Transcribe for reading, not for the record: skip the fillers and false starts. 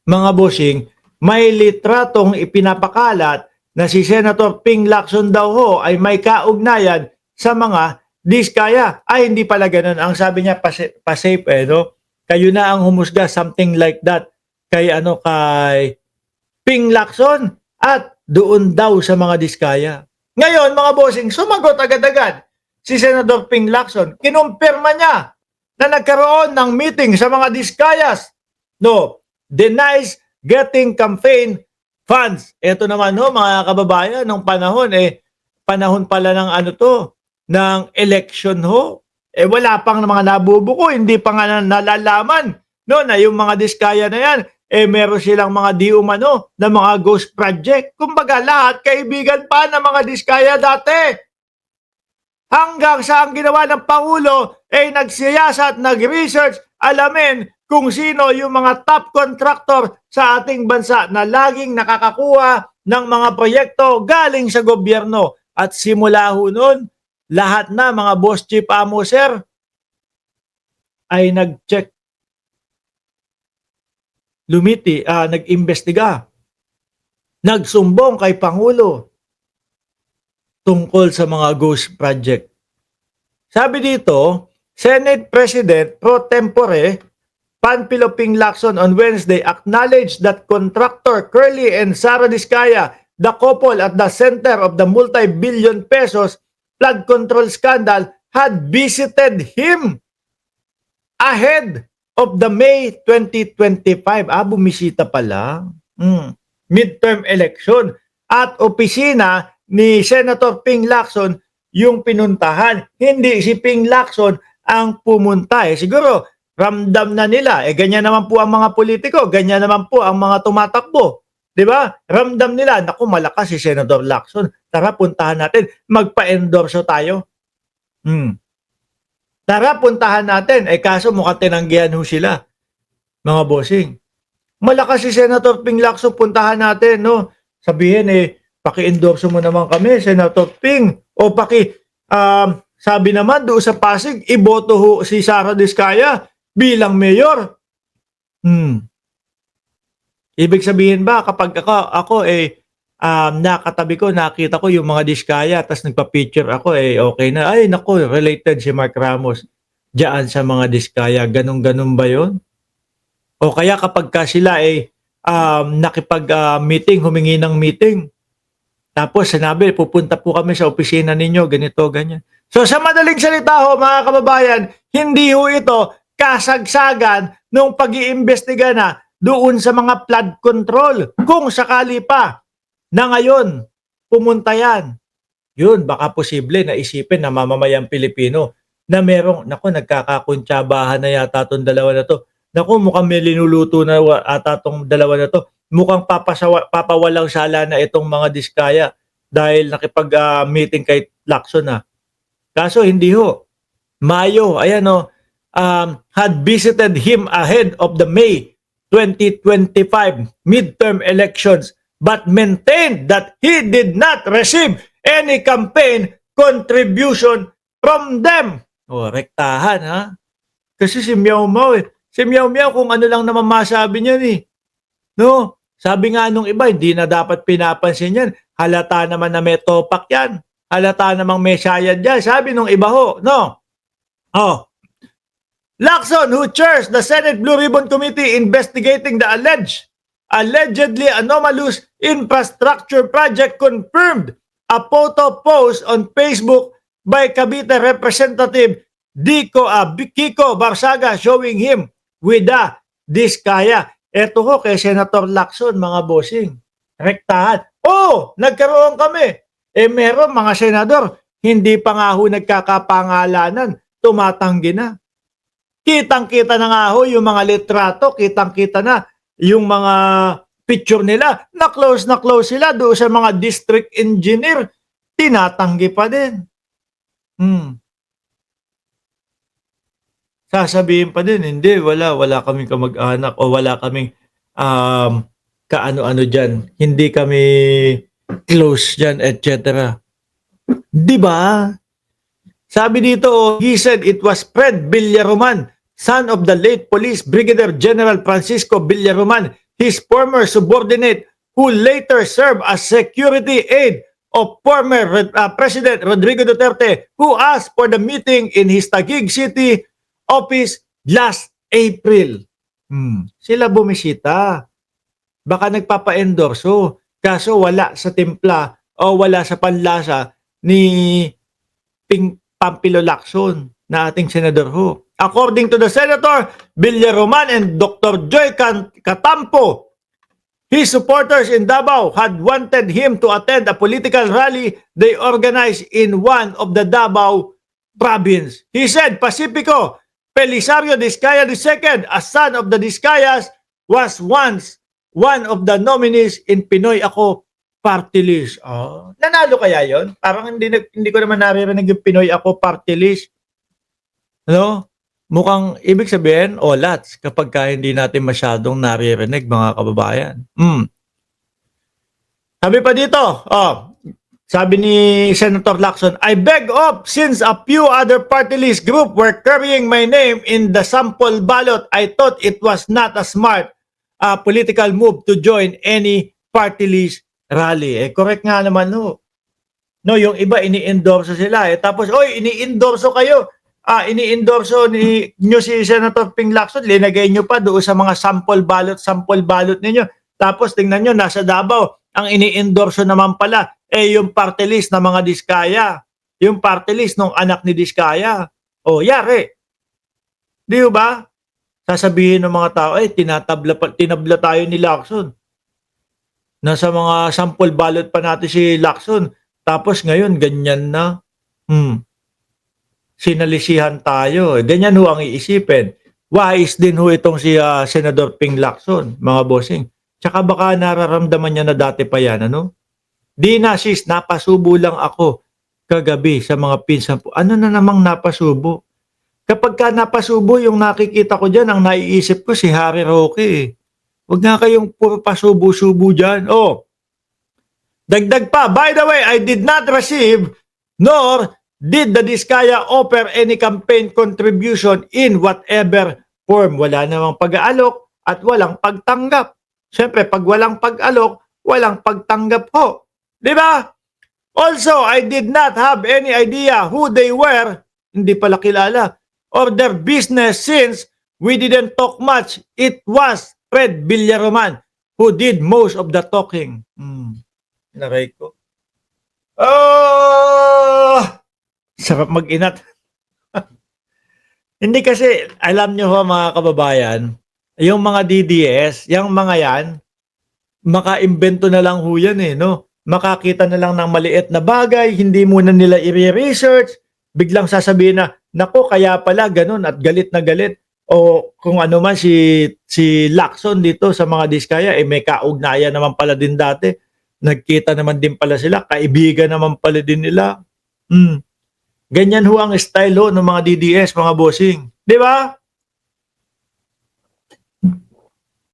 mga bossing, may litratong ipinapakalat na si Senator Ping Lacson daw ho ay may kaugnayan sa mga diskaya. Ay, hindi pala ganun. Ang sabi niya, pasafe no? Kayo na ang humusga, something like that. Kay Ping Lacson at doon daw sa mga diskaya. Ngayon, mga bossing, sumagot agad-agad si Senator Ping Lacson. Kinumpirma niya na nagkaroon ng meeting sa mga diskayas. No, denies getting campaign funds. Ito naman no, mga kababayan, nung panahon, panahon pala ng ng election ho. Wala pang mga nabubuko, hindi pa nga nalalaman no, na yung mga diskaya na yan, meron silang mga di umano na mga ghost project. Kumbaga lahat kaibigan pa ng mga diskaya dati. Hanggang sa ang ginawa ng Pangulo ay nagsiyasat, nag-research, alamin kung sino yung mga top contractor sa ating bansa na laging nakakakuha ng mga proyekto galing sa gobyerno. At simula ho nun, lahat na mga boss chief amo sir ay nag-check, nag-imbestiga, nagsumbong kay Pangulo tungkol sa mga ghost project. Sabi dito, Senate President pro tempore Panfilo Ping Lacson on Wednesday acknowledged that contractor Curly and Sara Diskaya, the couple at the center of the multi-billion pesos flood control scandal, had visited him ahead of the May 2025. Bumisita pala. Midterm election. At opisina ni Senator Ping Lacson yung pinuntahan. Hindi si Ping Lacson ang pumunta. Siguro, ramdam na nila. Ganyan naman po ang mga politiko. Ganyan naman po ang mga tumatakbo. Diba? Ramdam nila. Naku, malakas si Senator Lacson. Tara, puntahan natin. Magpa-endorso tayo. Tara, puntahan natin. Kaso mukhang tinanggihan ho sila. Mga bossing. Malakas si Senator Ping Lacson. Puntahan natin, no? Sabihin, paki-endorso mo naman kami, Senator Ping. O sabi naman doon sa Pasig, iboto ho si Sara Diskaya bilang mayor. Ibig sabihin ba, kapag ako nakatabi ko, nakita ko yung mga Diskaya, tapos nagpa-picture ako, okay na. Ay, naku, related si Mark Ramos diyan sa mga Diskaya. Ganun-ganun ba yun? O kaya kapag sila nakipag-meeting, humingi ng meeting, tapos sinabi, pupunta po kami sa opisina ninyo, ganito, ganyan. So sa madaling salita ho, mga kababayan, hindi ho ito kasagsagan nung pag-iimbestiga na doon sa mga flood control. Kung sakali pa na ngayon, pumunta yan. Yun, baka posible na isipin na mamamayang Pilipino na merong, naku, nagkakakuntsabahan na yata itong dalawa na to. Naku, mukhang may linuluto na ata itong dalawa na to. Mukhang papawalang sala na itong mga Diskaya dahil nakipag-meeting kay Lacson na. Kaso hindi ho. Mayo, ayan had visited him ahead of the May 2025 midterm elections but maintained that he did not receive any campaign contribution from them. Rektahan ha. Kasi si Meow Meow Si Meow Meow kung ano lang naman masabi niyan No? Sabi nga nung iba, hindi na dapat pinapansin yan. Halata naman na may topak yan. Halata namang may sayad yan. Sabi nung iba ho, no? Lacson, who chairs the Senate Blue Ribbon Committee investigating the allegedly anomalous infrastructure project, confirmed a photo post on Facebook by Cavite Representative Kiko Barsaga showing him with the Diskaya. Eto ho kay Senator Lacson, mga bossing. Rektahan. Nagkaroon kami. Meron mga senador, hindi pa nga ho nagkakapangalanan, tumatanggi na. Kitang-kita na nga ho yung mga litrato, kitang-kita na yung mga picture nila, na close sila doon sa mga district engineer, tinatanggi pa din. Sasabihin pa din, hindi, wala kaming kamag-anak o wala kaming kaano-ano dyan. Hindi kami close dyan, etc. Diba? Sabi dito, he said it was Fred Villaroman, son of the late Police Brigadier General Francisco Villaroman, his former subordinate who later served as security aide of former President Rodrigo Duterte, who asked for the meeting in his Taguig City office last April. Sila bumisita. Baka nagpapa-endorso. Kaso wala sa timpla o wala sa panlasa ni Pampilo Lacson na ating senador ho. According to the Senator Villaroman and Dr. Joy Catampo, his supporters in Davao had wanted him to attend a political rally they organized in one of the Davao province. He said Pacifico Belisario Diskaya II, a son of the Diskayas, was once one of the nominees in Pinoy Ako Party List. Oh, nanalo kaya yon? Parang hindi ko naman naririnig yung Pinoy Ako Party List. No? Mukhang ibig sabihin, olats kapag hindi natin masyadong naririnig, mga kababayan. Sabi pa dito, sabi ni Senator Lacson, I beg off since a few other party list group were carrying my name in the sample ballot. I thought it was not a smart political move to join any party list rally. Correct nga naman no. No, yung iba ini-endorso sila tapos ini-endorso kayo. Ini-endorso nyo si Senator Ping Lacson, linagay nyo pa doon sa mga sample ballot ninyo. Tapos tingnan nyo, nasa Davao, ang ini-endorso naman pala, yung party list ng mga Diskaya. Yung party list ng anak ni Diskaya. Yari. Di ba? Sasabihin ng mga tao, tinabla tayo ni Lacson. Nasa mga sample ballot pa natin si Lacson. Tapos ngayon, ganyan na. Sinalisihan tayo. Ganyan ho ang iisipin. Wais din ho itong si Senador Ping Lacson, mga bossing. Tsaka baka nararamdaman niya na dati pa yan, ano? Di na sis, napasubo lang ako kagabi sa mga pinsan po. Ano na namang napasubo? Kapag ka napasubo, yung nakikita ko dyan, ang naiisip ko si Harry Roque. Huwag nga kayong puro pasubo-subo dyan. Dagdag pa, by the way, I did not receive nor did the Diskaya offer any campaign contribution in whatever form. Wala namang pag-aalok at walang pagtanggap. Siyempre, pag walang pag-alok, walang pagtanggap ho. Di ba? Also, I did not have any idea who they were, hindi pala kilala, or their business since we didn't talk much. It was Fred Villaroman who did most of the talking. Naray ko. Sarap mag-inat. Hindi kasi, alam nyo ho mga kababayan, yung mga DDS, yung mga yan, maka-invento na lang ho yan no? Makakita na lang ng maliit na bagay, hindi muna nila i-research, biglang sasabihin na, nako kaya pala ganun at galit na galit. O kung ano man si Lacson dito sa mga Diskaya, may kaugnayan naman pala din dati. Nagkita naman din pala sila, kaibigan naman pala din nila. Ganyan ho ang style ho ng mga DDS, mga bossing. Di ba?